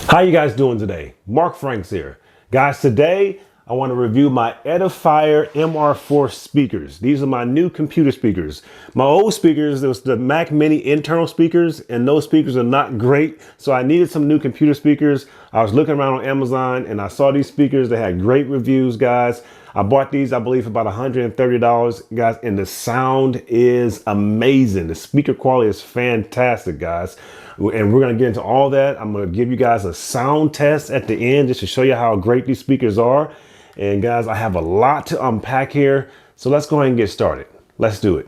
How you guys doing today? Mark Franks here. Guys, today I want to review my Edifier MR4 speakers. These are my new computer speakers. My old speakers, it was the Mac Mini internal speakers, and those speakers are not great. So I needed some new computer speakers. I was looking around on Amazon and I saw these speakers. They had great reviews, guys. I bought these, I believe, for about $130, guys, and the sound is amazing. The speaker quality is fantastic, guys. And we're gonna get into all that. I'm gonna give you guys a sound test at the end just to show you how great these speakers are. And guys, I have a lot to unpack here. So let's go ahead and get started. Let's do it.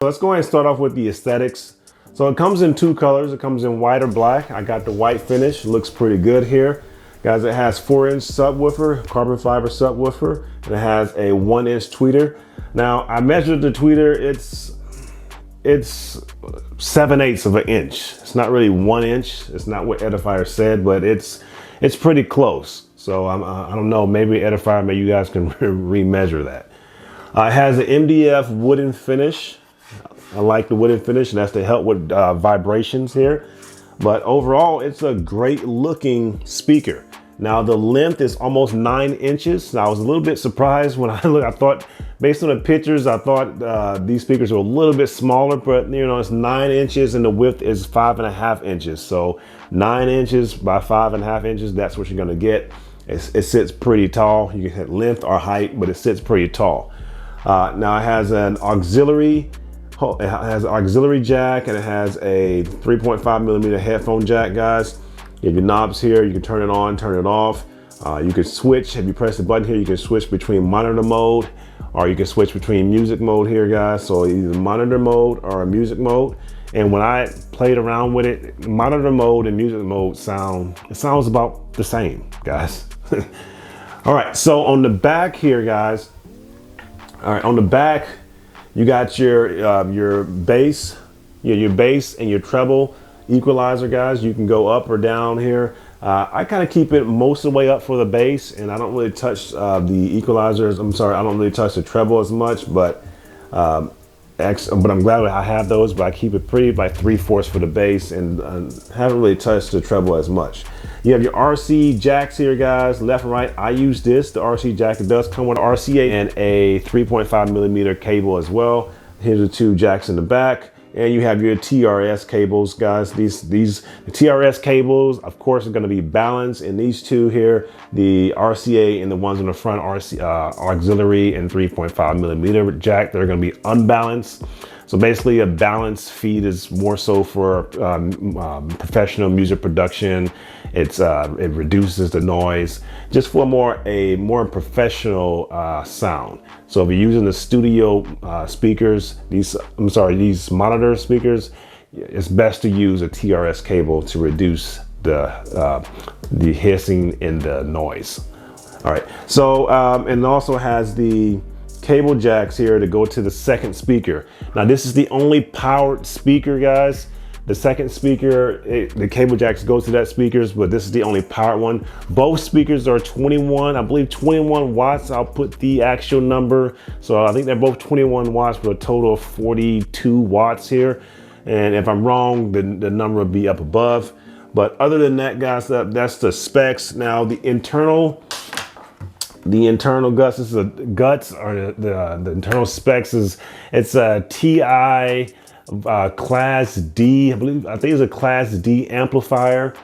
So let's go ahead and start off with the aesthetics. So it comes in two colors. It comes in white or black. I got the white finish. Looks pretty good here. Guys, it has 4-inch subwoofer, carbon fiber subwoofer, and it has a 1-inch tweeter. Now, I measured the tweeter. It's 7/8 of an inch. It's not really 1 inch. It's not what Edifier said, but it's pretty close. So I don't know. Maybe Edifier, maybe you guys can remeasure that. It has an MDF wooden finish. I like the wooden finish, and that's to help with vibrations here. But overall, it's a great looking speaker. Now the length is almost 9 inches. Now I was a little bit surprised when I looked. I thought, based on the pictures, I thought these speakers were a little bit smaller, but you know, it's 9 inches and the width is 5.5 inches. So 9 inches by 5.5 inches, that's what you're gonna get. It sits pretty tall. You can hit length or height, but it sits pretty tall. Now it has an auxiliary. It has an auxiliary jack, and it has a 3.5 millimeter headphone jack, guys. You have your knobs here. You can turn it on, turn it off. You can switch. If you press the button here, you can switch between monitor mode, or you can switch between music mode here, guys. So either monitor mode or music mode. And when I played around with it, monitor mode and music mode sounds about the same, guys. All right, so on the back here, guys. All right, on the back, you got your bass, your bass and your treble equalizer, guys. You can go up or down here. I kind of keep it most of the way up for the bass, and I don't really touch the equalizers. I'm sorry, I don't really touch the treble as much, but I'm glad I have those. But I keep it pretty by 3/4 for the bass, and haven't really touched the treble as much. You have your RC jacks here, guys, left and right. I use this, the RC jack. It does come with RCA and a 3.5 millimeter cable as well. Here's the two jacks in the back. And you have your TRS cables, guys. These TRS cables, of course, are going to be balanced. And these two here, the RCA and the ones in the front, auxiliary and 3.5 millimeter jack, they're going to be unbalanced. So basically, a balanced feed is more so for professional music production. It reduces the noise, just for a more professional sound. So if you're using the studio speakers, these monitor speakers, it's best to use a TRS cable to reduce the hissing and the noise. All right. So and it also has the cable jacks here to go to the second speaker. Now this is the only powered speaker, guys. The second speaker, the cable jacks go to that speakers, but this is the only powered one. Both speakers are 21, I believe 21 watts. I'll put the actual number. So I think they're both 21 watts with a total of 42 watts here. And if I'm wrong, the number will be up above. But other than that, guys, that's the specs. Now the internal guts, this is the internal specs it's a TI Class D, I think it's a Class D amplifier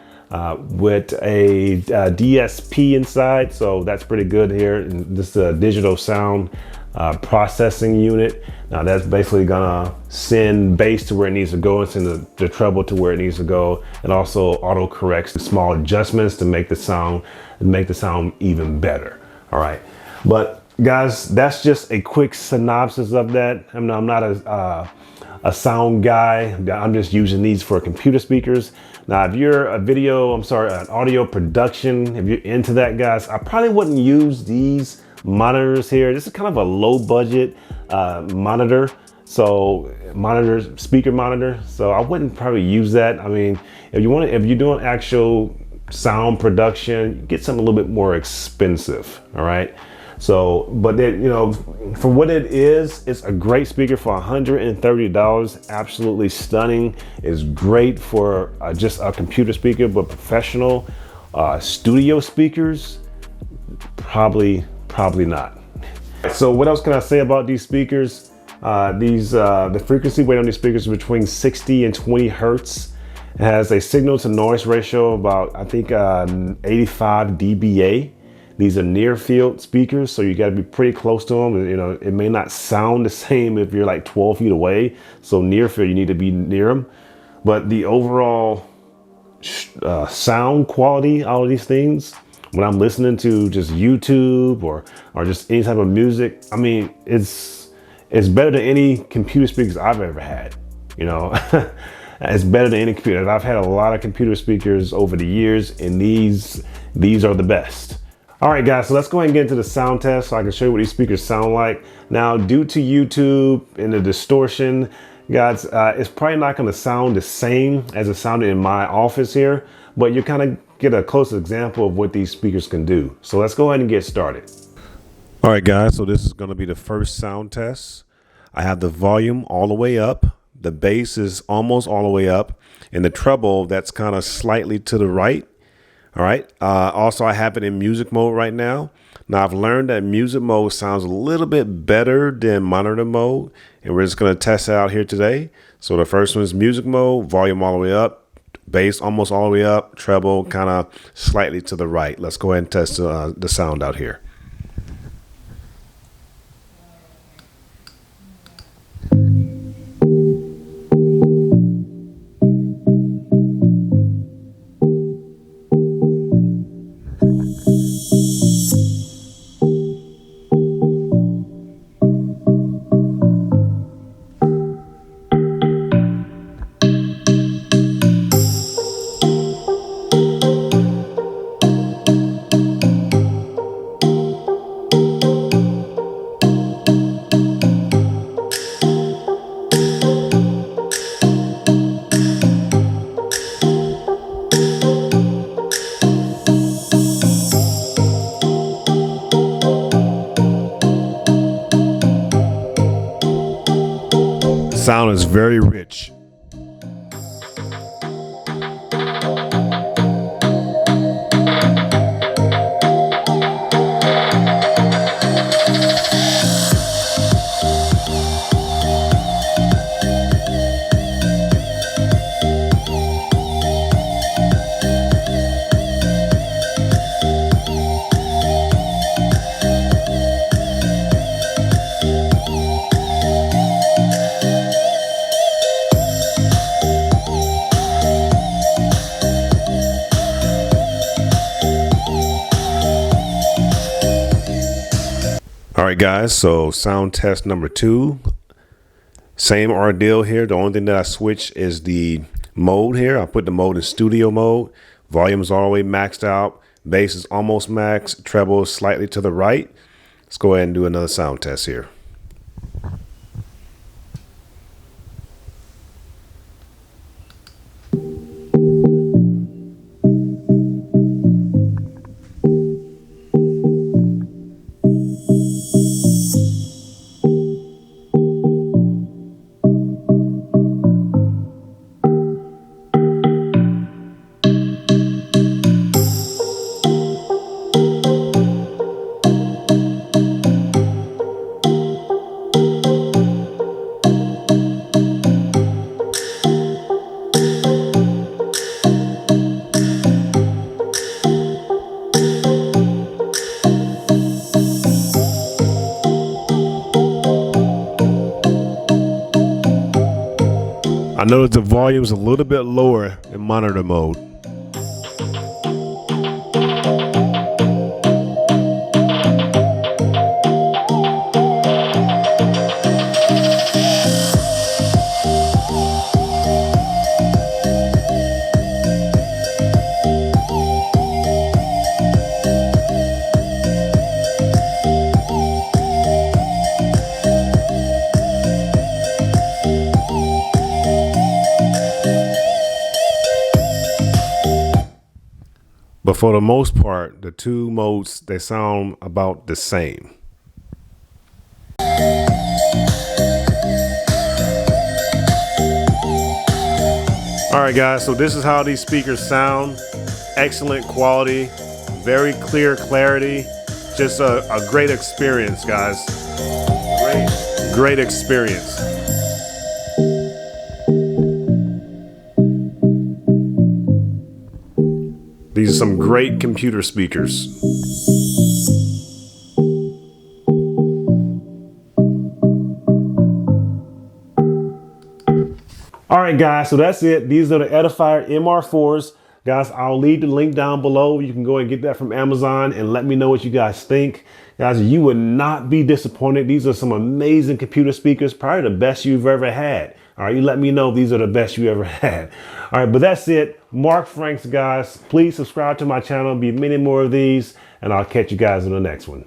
with a DSP inside, so that's pretty good here. And this is a digital sound processing unit. Now that's basically gonna send bass to where it needs to go and send the treble to where it needs to go, and also auto corrects small adjustments to make the sound even better. All right, but guys, that's just a quick synopsis of that. I'm not a sound guy. I'm just using these for computer speakers. Now, if you're an audio production, if you're into that, guys, I probably wouldn't use these monitors here. This is kind of a low budget monitor. So speaker monitor. So I wouldn't probably use that. I mean, if you're doing actual sound production, get something a little bit more expensive. All right. So, but then, you know, for what it is, it's a great speaker for $130. Absolutely stunning. It's great for just a computer speaker, but professional studio speakers, probably not. So what else can I say about these speakers? The frequency weight on these speakers is between 60 and 20 hertz. It has a signal to noise ratio of about, I think, 85 dBA. These are near field speakers, so you got to be pretty close to them. You know, it may not sound the same if you're like 12 feet away. So near field, you need to be near them. But the overall sound quality, all of these things, when I'm listening to just YouTube or just any type of music, I mean, it's better than any computer speakers I've ever had. You know, it's better than any computer. I've had a lot of computer speakers over the years, and these are the best. All right, guys, so let's go ahead and get into the sound test so I can show you what these speakers sound like. Now, due to YouTube and the distortion, guys, it's probably not going to sound the same as it sounded in my office here, but you kind of get a close example of what these speakers can do. So let's go ahead and get started. All right, guys, so this is going to be the first sound test. I have the volume all the way up. The bass is almost all the way up, and the treble, that's kind of slightly to the right. All right. Also, I have it in music mode right now. Now, I've learned that music mode sounds a little bit better than monitor mode, and we're just going to test it out here today. So the first one is music mode, volume all the way up, bass almost all the way up, treble kind of slightly to the right. Let's go ahead and test the sound out here. Sound is very rich. All right, guys, so sound test number 2. Same ordeal here. The only thing that I switch is the mode here. I put the mode in studio mode. Volume is all the way maxed out. Bass is almost max. Treble is slightly to the right. Let's go ahead and do another sound test here. I noticed the volume's a little bit lower in monitor mode. But for the most part, the two modes, they sound about the same. All right, guys, so this is how these speakers sound. Excellent quality, very clear clarity. Just a great experience, guys. Great experience. These are some great computer speakers. All right, guys, so that's it. These are the Edifier MR4s. Guys, I'll leave the link down below. You can go and get that from Amazon and let me know what you guys think. Guys, you would not be disappointed. These are some amazing computer speakers, probably the best you've ever had. All right, you let me know if these are the best you ever had. All right, but that's it. Mark Franks, guys. Please subscribe to my channel. Be many more of these, and I'll catch you guys in the next one.